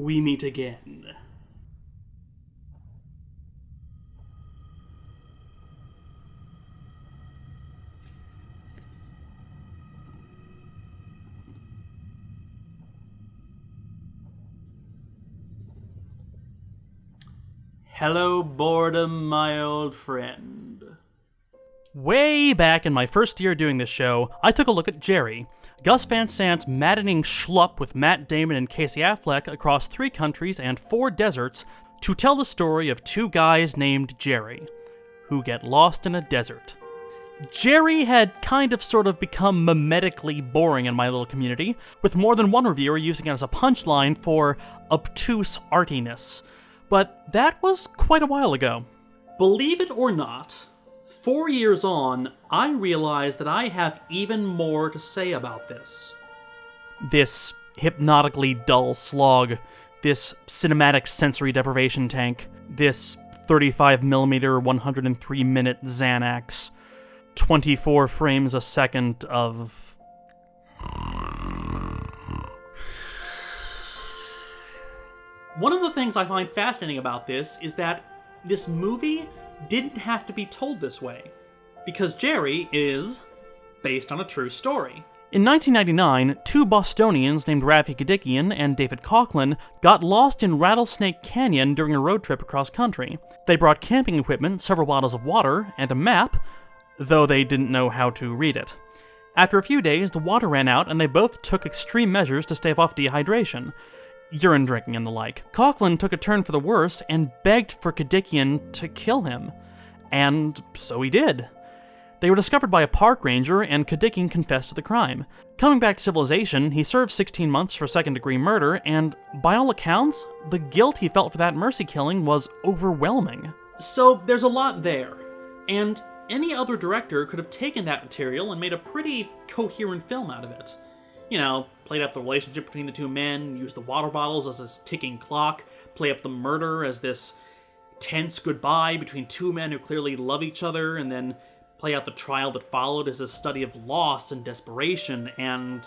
we meet again. Hello, boredom, my old friend. Way back in my first year doing this show, I took a look at Gerry, Gus Van Sant's maddening schlup with Matt Damon and Casey Affleck across 3 countries and 4 deserts to tell the story of 2 guys named Gerry, who get lost in a desert. Gerry had kind of sort of become mimetically boring in my little community, with more than one reviewer using it as a punchline for obtuse artiness. But that was quite a while ago. Believe it or not, 4 years on, I realize that I have even more to say about this. This hypnotically dull slog, this cinematic sensory deprivation tank, this 35mm 103-minute Xanax, 24 frames a second of... One of the things I find fascinating about this is that this movie didn't have to be told this way, because Gerry is based on a true story. In 1999, 2 Bostonians named Rafi Kadikian and David Coughlin got lost in Rattlesnake Canyon during a road trip across country. They brought camping equipment, several bottles of water, and a map, though they didn't know how to read it. After a few days, the water ran out and they both took extreme measures to stave off dehydration. Urine drinking and the like. Coughlin took a turn for the worse and begged for Kadikian to kill him. And so he did. They were discovered by a park ranger, and Kadikian confessed to the crime. Coming back to civilization, he served 16 months for second-degree murder, and by all accounts, the guilt he felt for that mercy killing was overwhelming. So there's a lot there, and any other director could have taken that material and made a pretty coherent film out of it. You know, played up the relationship between the 2 men, used the water bottles as this ticking clock, play up the murder as this tense goodbye between 2 men who clearly love each other, and then play out the trial that followed as a study of loss and desperation, and...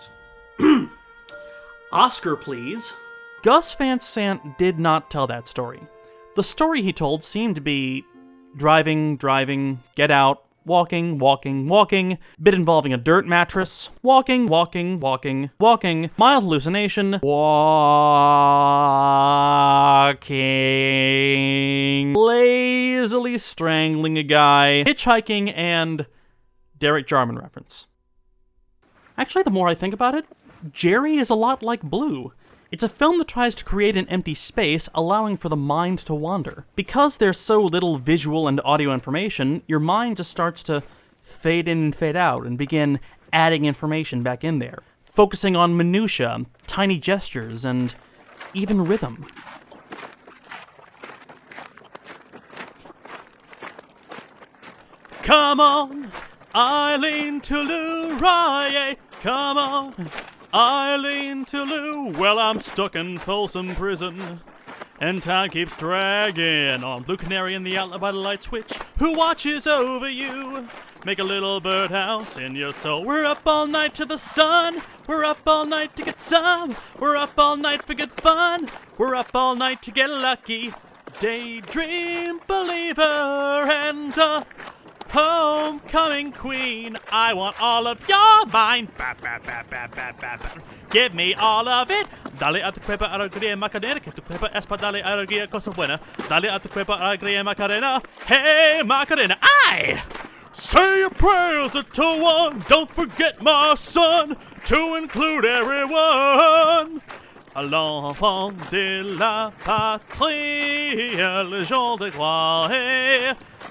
Oscar, please. Gus Van Sant did not tell that story. The story he told seemed to be driving, get out, walking, bit involving a dirt mattress, walking, mild hallucination, walking, lazily strangling a guy, hitchhiking, and Derek Jarman reference. Actually, the more I think about it, Gerry is a lot like Blue. It's a film that tries to create an empty space, allowing for the mind to wander. Because there's so little visual and audio information, your mind just starts to fade in and fade out and begin adding information back in there, focusing on minutia, tiny gestures, and even rhythm. Come on, Eileen Toulouse, come on, Eileen Toulouse. Well, I'm stuck in Folsom Prison, and time keeps dragging on. Blue Canary in the outlet by the light switch, who watches over you. Make a little birdhouse in your soul. We're up all night to the sun. We're up all night to get some. We're up all night for good fun. We're up all night to get lucky. Daydream believer and a homecoming queen. I want all of your mind. Give me all of it. Dale a tu cuerpo alegría Macarena, que tu cuerpo es para darle alegría cosa buena. Dale a tu cuerpo alegría Macarena. Hey Macarena, I say your prayers until 1. Don't forget my son, to include everyone. À l'enfant de la patrie, le jour de gloire.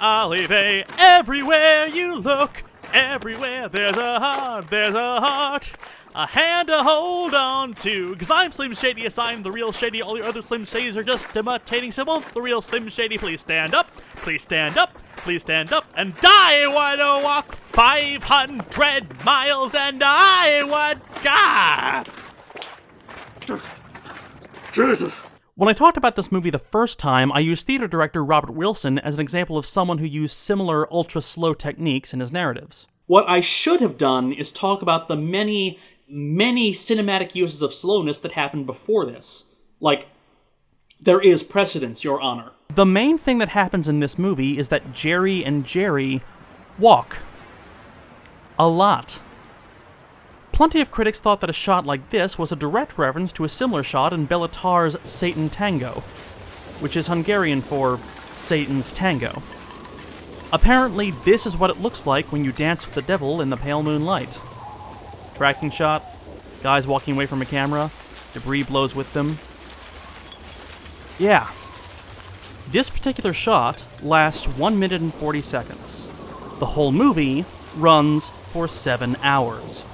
Arrivé, everywhere you look, everywhere there's a heart, a hand to hold on to. Cause I'm Slim Shady, yes I'm the real Shady, all your other Slim Shadys are just imitating, so won't the real Slim Shady please stand up, please stand up, please stand up, and I wanna walk 500 miles, and I want God. Jesus. When I talked about this movie the first time, I used theater director Robert Wilson as an example of someone who used similar ultra-slow techniques in his narratives. What I should have done is talk about the many cinematic uses of slowness that happened before this. Like, There is precedence, Your Honor. The main thing that happens in this movie is that Gerry and Gerry walk. A lot. Plenty of critics thought that a shot like this was a direct reference to a similar shot in Béla Tarr's Satan Tango, which is Hungarian for Satan's Tango. Apparently, this is what it looks like when you dance with the devil in the pale moonlight. Tracking shot, guys walking away from a camera, debris blows with them. Yeah. This particular shot lasts 1 minute and 40 seconds. The whole movie runs for 7 hours.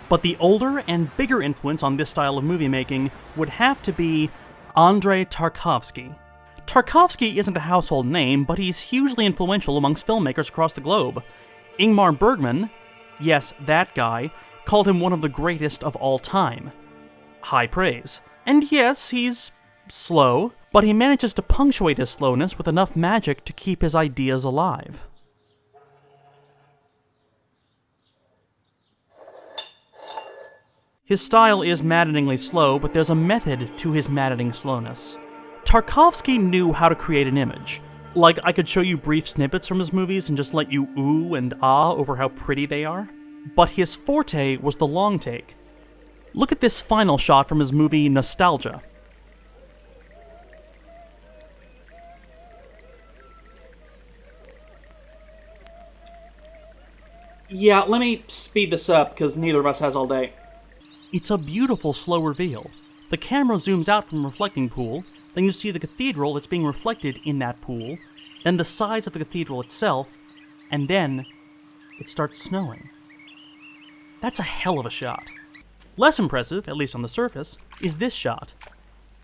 But the older and bigger influence on this style of movie making would have to be Andrei Tarkovsky. Tarkovsky isn't a household name, but he's hugely influential amongst filmmakers across the globe. Ingmar Bergman, yes, that guy, called him one of the greatest of all time. High praise. And yes, he's slow, but he manages to punctuate his slowness with enough magic to keep his ideas alive. His style is maddeningly slow, but there's a method to his maddening slowness. Tarkovsky knew how to create an image. Like, I could show you brief snippets from his movies and just let you ooh and ah over how pretty they are. But his forte was the long take. Look at this final shot from his movie Nostalgia. Yeah, let me speed this up, because neither of us has all day. It's a beautiful slow reveal. The camera zooms out from a reflecting pool, then you see the cathedral that's being reflected in that pool, then the sides of the cathedral itself, and then it starts snowing. That's a hell of a shot. Less impressive, at least on the surface, is this shot.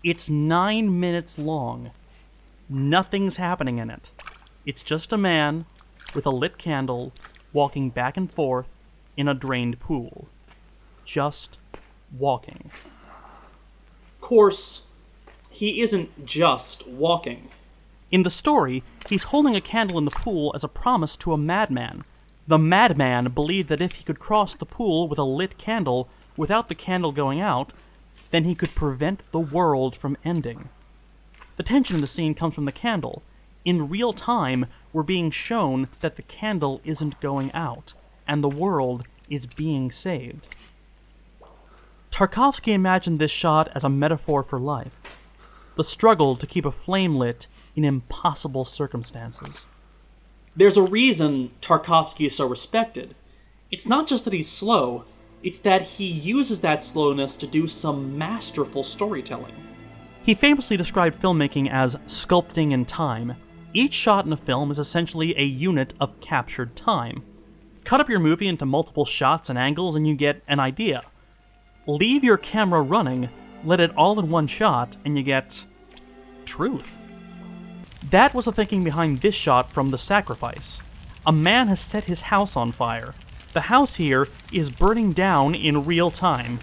It's 9 minutes long. Nothing's happening in it. It's just a man with a lit candle walking back and forth in a drained pool. Just walking. Of course, he isn't just walking. In the story, he's holding a candle in the pool as a promise to a madman. The madman believed that if he could cross the pool with a lit candle without the candle going out, then he could prevent the world from ending. The tension in the scene comes from the candle. In real time, we're being shown that the candle isn't going out, and the world is being saved. Tarkovsky imagined this shot as a metaphor for life. The struggle to keep a flame lit in impossible circumstances. There's a reason Tarkovsky is so respected. It's not just that he's slow, it's that he uses that slowness to do some masterful storytelling. He famously described filmmaking as sculpting in time. Each shot in a film is essentially a unit of captured time. Cut up your movie into multiple shots and angles and you get an idea. Leave your camera running, let it all in one shot, and you get truth. That was the thinking behind this shot from The Sacrifice. A man has set his house on fire. The house here is burning down in real time.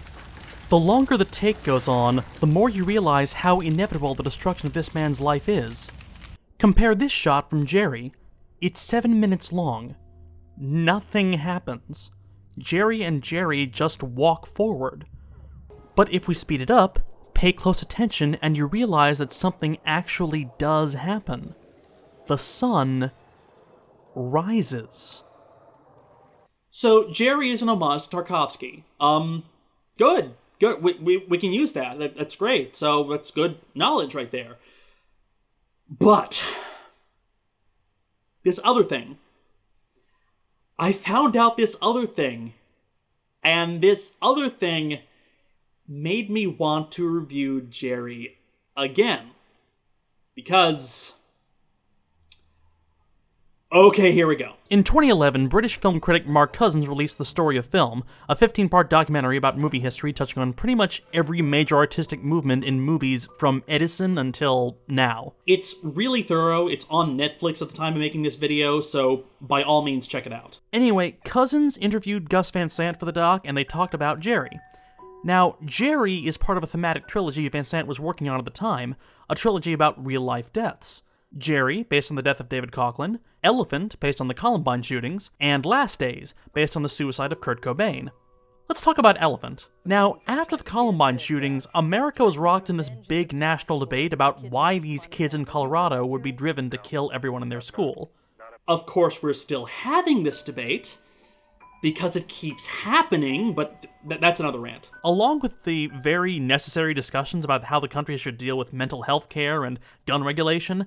The longer the take goes on, the more you realize how inevitable the destruction of this man's life is. Compare this shot from Gerry. It's 7 minutes long. Nothing happens. Gerry and Gerry just walk forward. But if we speed it up, pay close attention and you realize that something actually does happen. The sun rises. So, Gerry is an homage to Tarkovsky. Good. We can use that. That's great. So, that's good knowledge right there. But, this other thing. I found out this other thing. And this other thing made me want to review Gerry again. Because... okay, here we go. In 2011, British film critic Mark Cousins released The Story of Film, a 15-part documentary about movie history touching on pretty much every major artistic movement in movies from Edison until now. It's really thorough. It's on Netflix at the time of making this video, so by all means check it out. Anyway, Cousins interviewed Gus Van Sant for the doc, and they talked about Gerry. Now, Gerry is part of a thematic trilogy Van Sant was working on at the time, a trilogy about real-life deaths. Gerry, based on the death of David Coughlin, Elephant, based on the Columbine shootings, and Last Days, based on the suicide of Kurt Cobain. Let's talk about Elephant. Now, after the Columbine shootings, America was rocked in this big national debate about why these kids in Colorado would be driven to kill everyone in their school. Of course, we're still having this debate, because it keeps happening, but that's another rant. Along with the very necessary discussions about how the country should deal with mental health care and gun regulation,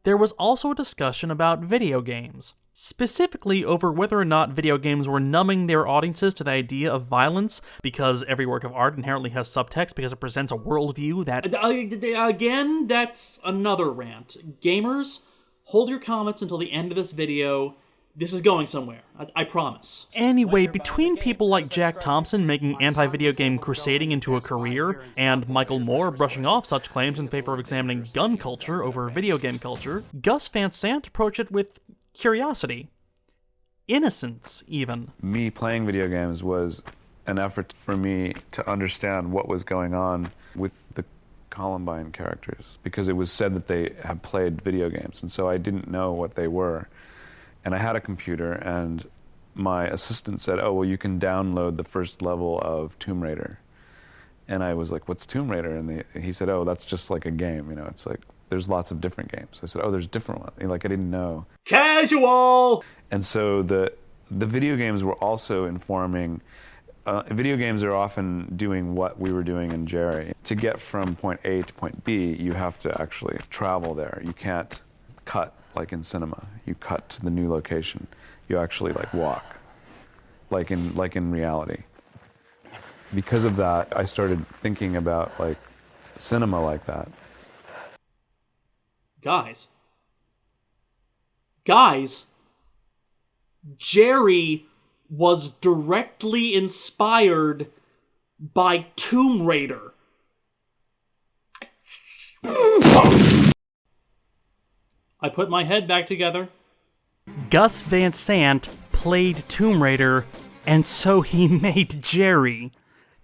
there was also a discussion about video games. Specifically over whether or not video games were numbing their audiences to the idea of violence, because every work of art inherently has subtext because it presents a worldview that... Again, that's another rant. Gamers, hold your comments until the end of this video. This is going somewhere, I promise. Anyway, between people like Jack Thompson making anti-video game crusading into a career, and Michael Moore brushing off such claims in favor of examining gun culture over video game culture, Gus Van Sant approached it with curiosity. Innocence, even. Me playing video games was an effort for me to understand what was going on with the Columbine characters, because it was said that they had played video games, and so I didn't know what they were. And I had a computer, and my assistant said, oh, well, you can download the first level of Tomb Raider. And I was like, what's Tomb Raider? And he said, oh, that's just like a game, you know, it's like, there's lots of different games. I said, oh, there's different ones. Like, I didn't know. Casual! And so the video games were also informing, video games are often doing what we were doing in Gerry. To get from point A to point B, you have to actually travel there. You can't cut. Like in cinema, you cut to the new location. You actually like walk, like in reality. Because of that, I started thinking about like cinema like that. Guys, Gerry was directly inspired by Tomb Raider. I put my head back together. Gus Van Sant played Tomb Raider, and so he made Gerry.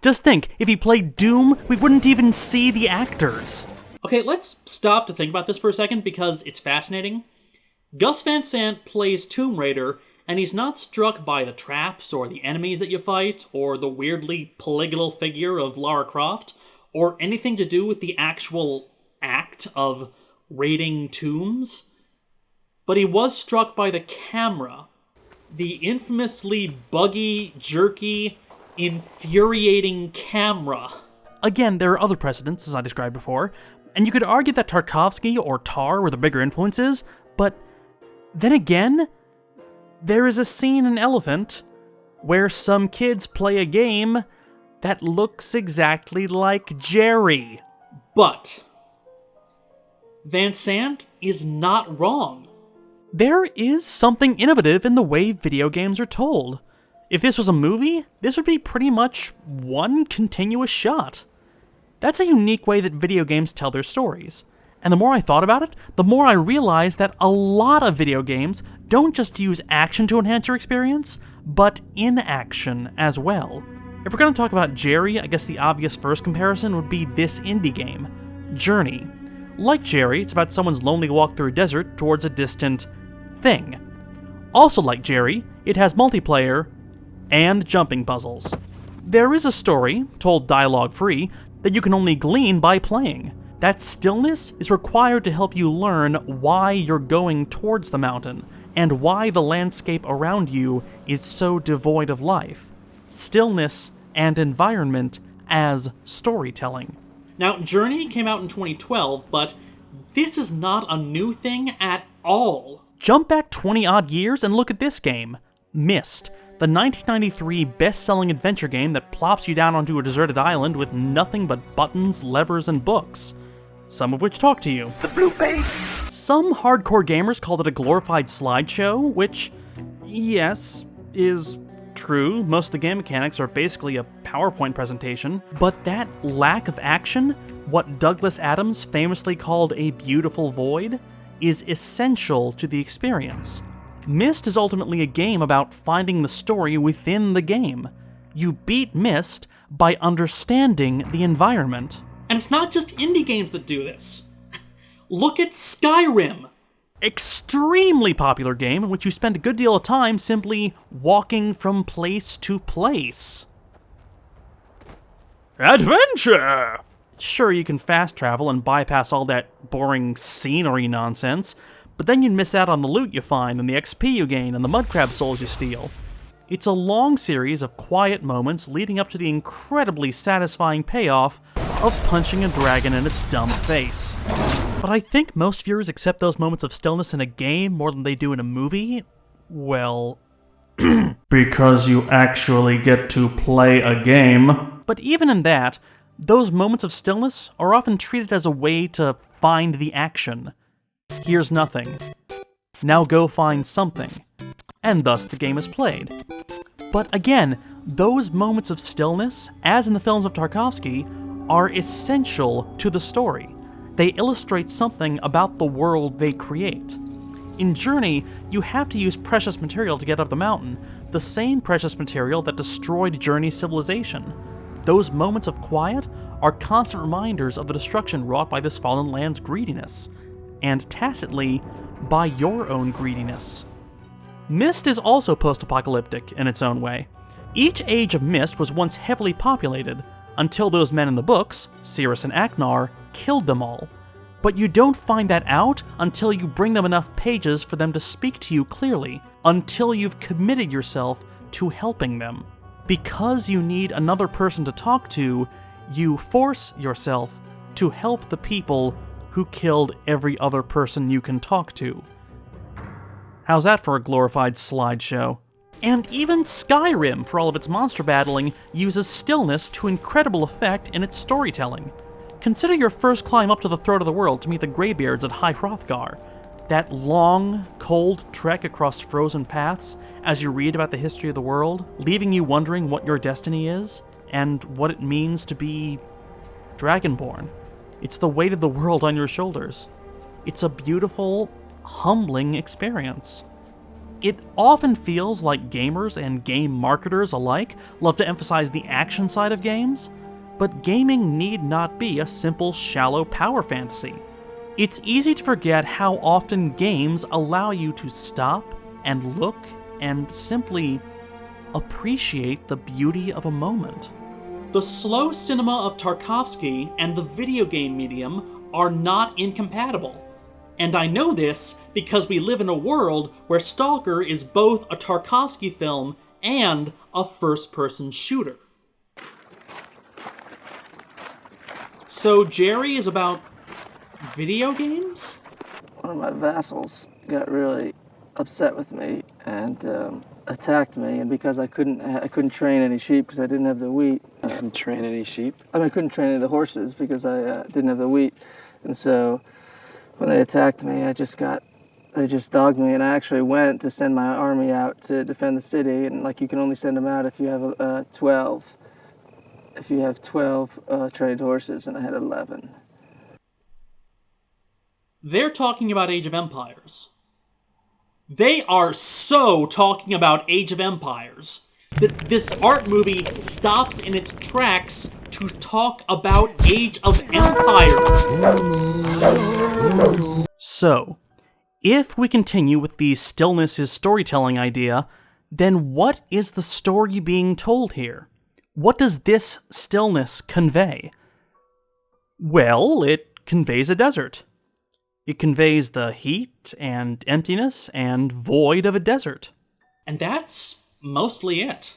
Just think, if he played Doom, we wouldn't even see the actors. Okay, let's stop to think about this for a second, because it's fascinating. Gus Van Sant plays Tomb Raider, and he's not struck by the traps or the enemies that you fight, or the weirdly polygonal figure of Lara Croft, or anything to do with the actual act of raiding tombs. But he was struck by the camera. The infamously buggy, jerky, infuriating camera. Again, there are other precedents, as I described before, and you could argue that Tarkovsky or Tar were the bigger influences, but then again, there is a scene in Elephant where some kids play a game that looks exactly like Gerry. But Van Sant is not wrong. There is something innovative in the way video games are told. If this was a movie, this would be pretty much one continuous shot. That's a unique way that video games tell their stories. And the more I thought about it, the more I realized that a lot of video games don't just use action to enhance your experience, but inaction as well. If we're going to talk about Gerry, I guess the obvious first comparison would be this indie game, Journey. Like Gerry, it's about someone's lonely walk through a desert towards a distant thing. Also like Gerry, it has multiplayer and jumping puzzles. There is a story, told dialogue-free, that you can only glean by playing. That stillness is required to help you learn why you're going towards the mountain, and why the landscape around you is so devoid of life. Stillness and environment as storytelling. Now, Journey came out in 2012, but this is not a new thing at all. Jump back 20-odd years and look at this game, Myst, the 1993 best-selling adventure game that plops you down onto a deserted island with nothing but buttons, levers, and books, some of which talk to you. The blue page! Some hardcore gamers called it a glorified slideshow, which, yes, is true. Most of the game mechanics are basically a PowerPoint presentation, but that lack of action, what Douglas Adams famously called a beautiful void, is essential to the experience. Myst is ultimately a game about finding the story within the game. You beat Myst by understanding the environment. And it's not just indie games that do this. Look at Skyrim! Extremely popular game in which you spend a good deal of time simply walking from place to place. Adventure! Sure, you can fast travel and bypass all that boring scenery nonsense, but then you'd miss out on the loot you find and the XP you gain and the mudcrab souls you steal. It's a long series of quiet moments leading up to the incredibly satisfying payoff of punching a dragon in its dumb face. But I think most viewers accept those moments of stillness in a game more than they do in a movie. Well, because you actually get to play a game. But even in that, those moments of stillness are often treated as a way to find the action. Here's nothing. Now go find something. And thus the game is played. But again, those moments of stillness, as in the films of Tarkovsky, are essential to the story. They illustrate something about the world they create. In Journey, you have to use precious material to get up the mountain, the same precious material that destroyed Journey's civilization. Those moments of quiet are constant reminders of the destruction wrought by this fallen land's greediness, and tacitly, by your own greediness. Myst is also post-apocalyptic in its own way. Each age of Myst was once heavily populated, until those men in the books, Cirrus and Aknar, killed them all. But you don't find that out until you bring them enough pages for them to speak to you clearly, until you've committed yourself to helping them. Because you need another person to talk to, you force yourself to help the people who killed every other person you can talk to. How's that for a glorified slideshow? And even Skyrim, for all of its monster battling, uses stillness to incredible effect in its storytelling. Consider your first climb up to the throat of the world to meet the Greybeards at High Hrothgar. That long, cold trek across frozen paths as you read about the history of the world, leaving you wondering what your destiny is, and what it means to be Dragonborn. It's the weight of the world on your shoulders. It's a beautiful, humbling experience. It often feels like gamers and game marketers alike love to emphasize the action side of games, but gaming need not be a simple, shallow power fantasy. It's easy to forget how often games allow you to stop and look and simply appreciate the beauty of a moment. The slow cinema of Tarkovsky and the video game medium are not incompatible. And I know this because we live in a world where Stalker is both a Tarkovsky film and a first-person shooter. So Gerry is about video games? One of my vassals got really upset with me and attacked me, and because I couldn't train any sheep because I didn't have the wheat. You couldn't train any sheep? I mean, I couldn't train any of the horses because I didn't have the wheat, and so when they attacked me, they just dogged me, and I actually went to send my army out to defend the city, and like you can only send them out if you have 12. If you have 12 trained horses, and I had 11. They're talking about Age of Empires. They are so talking about Age of Empires that this art movie stops in its tracks to talk about Age of Empires. So, if we continue with the stillness is storytelling idea, then what is the story being told here? What does this stillness convey? Well, it conveys a desert. It conveys the heat and emptiness and void of a desert. And that's mostly it.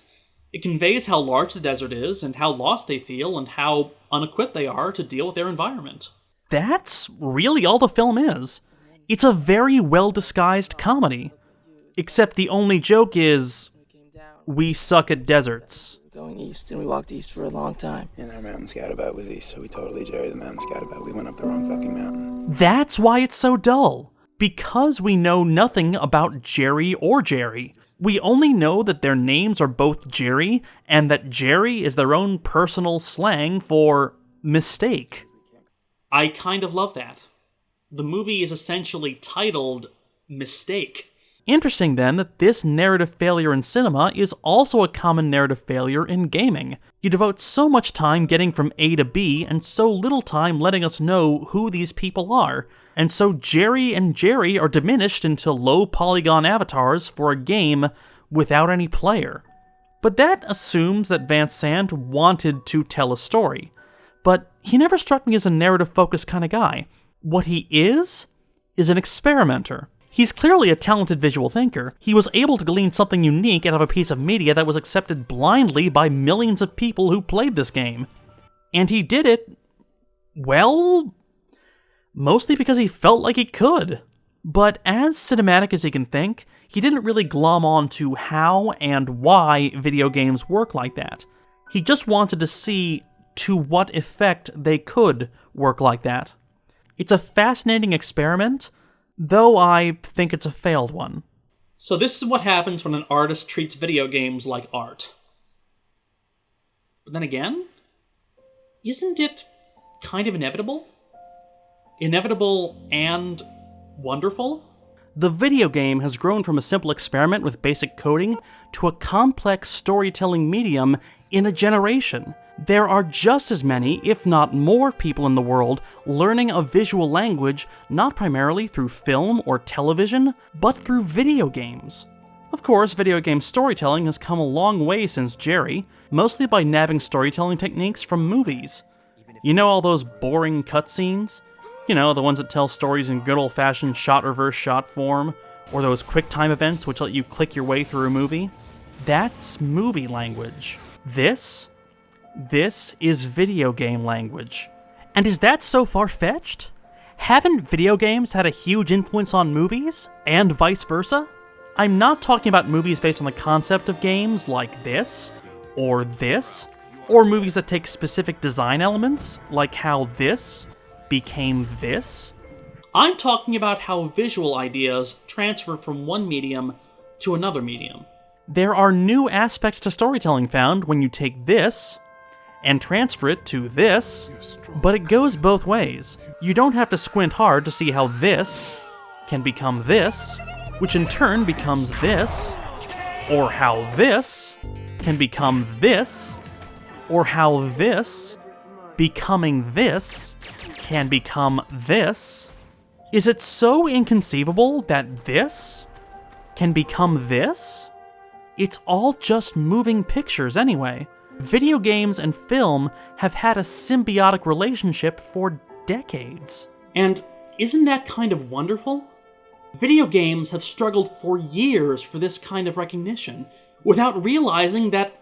It conveys how large the desert is and how lost they feel and how unequipped they are to deal with their environment. That's really all the film is. It's a very well-disguised comedy. Except the only joke is, we suck at deserts. Going east, and we walked east for a long time. And our mountain scoutout was east, so we totally Jerry the mountain scoutout. We went up the wrong fucking mountain. That's why it's so dull. Because we know nothing about Gerry or Gerry. We only know that their names are both Gerry, and that Gerry is their own personal slang for mistake. I kind of love that. The movie is essentially titled Mistake. Interesting, then, that this narrative failure in cinema is also a common narrative failure in gaming. You devote so much time getting from A to B, and so little time letting us know who these people are. And so Gerry and Gerry are diminished into low-polygon avatars for a game without any player. But that assumes that Van Sant wanted to tell a story. But he never struck me as a narrative-focused kind of guy. What he is an experimenter. He's clearly a talented visual thinker. He was able to glean something unique out of a piece of media that was accepted blindly by millions of people who played this game. And he did it, well, mostly because he felt like he could. But as cinematic as he can think, he didn't really glom on to how and why video games work like that. He just wanted to see to what effect they could work like that. It's a fascinating experiment, though I think it's a failed one. So this is what happens when an artist treats video games like art. But then again, isn't it kind of inevitable? Inevitable and wonderful? The video game has grown from a simple experiment with basic coding to a complex storytelling medium in a generation. There are just as many, if not more, people in the world learning a visual language not primarily through film or television, but through video games. Of course, video game storytelling has come a long way since Gerry, mostly by nabbing storytelling techniques from movies. You know all those boring cutscenes? You know, the ones that tell stories in good old-fashioned shot-reverse-shot form, or those quick-time events which let you click your way through a movie? That's movie language. This is video game language. And is that so far-fetched? Haven't video games had a huge influence on movies, and vice versa? I'm not talking about movies based on the concept of games like this, or movies that take specific design elements, like how this became this. I'm talking about how visual ideas transfer from one medium to another medium. There are new aspects to storytelling found when you take this and transfer it to this, but it goes both ways. You don't have to squint hard to see how this can become this, which in turn becomes this, or how this can become this, or how this becoming this can become this. Is it so inconceivable that this can become this? It's all just moving pictures anyway. Video games and film have had a symbiotic relationship for decades. And isn't that kind of wonderful? Video games have struggled for years for this kind of recognition, without realizing that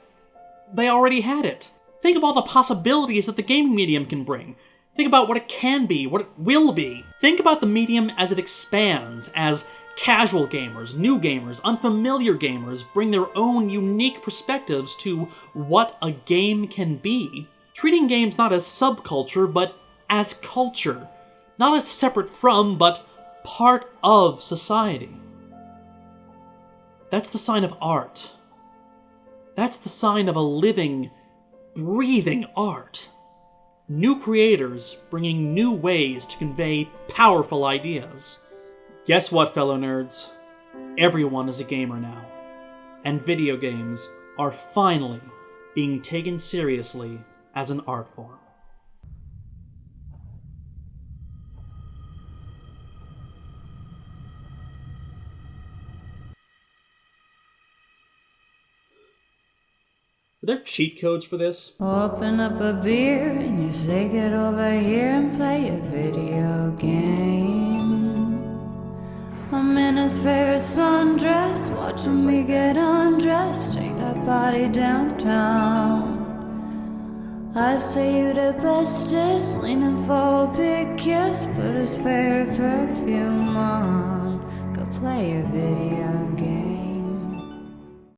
they already had it. Think of all the possibilities that the gaming medium can bring. Think about what it can be, what it will be. Think about the medium as it expands, as casual gamers, new gamers, unfamiliar gamers bring their own unique perspectives to what a game can be. Treating games not as subculture, but as culture. Not as separate from, but part of society. That's the sign of art. That's the sign of a living, breathing art. New creators bringing new ways to convey powerful ideas. Guess what, fellow nerds? Everyone is a gamer now. And video games are finally being taken seriously as an art form. Are there cheat codes for this? Open up a beer and you say get over here and play a video game. I'm in his favorite sundress, watching me get undressed, take that body downtown. I say you the bestest, leaning for a big kiss, put his favorite perfume on, go play a video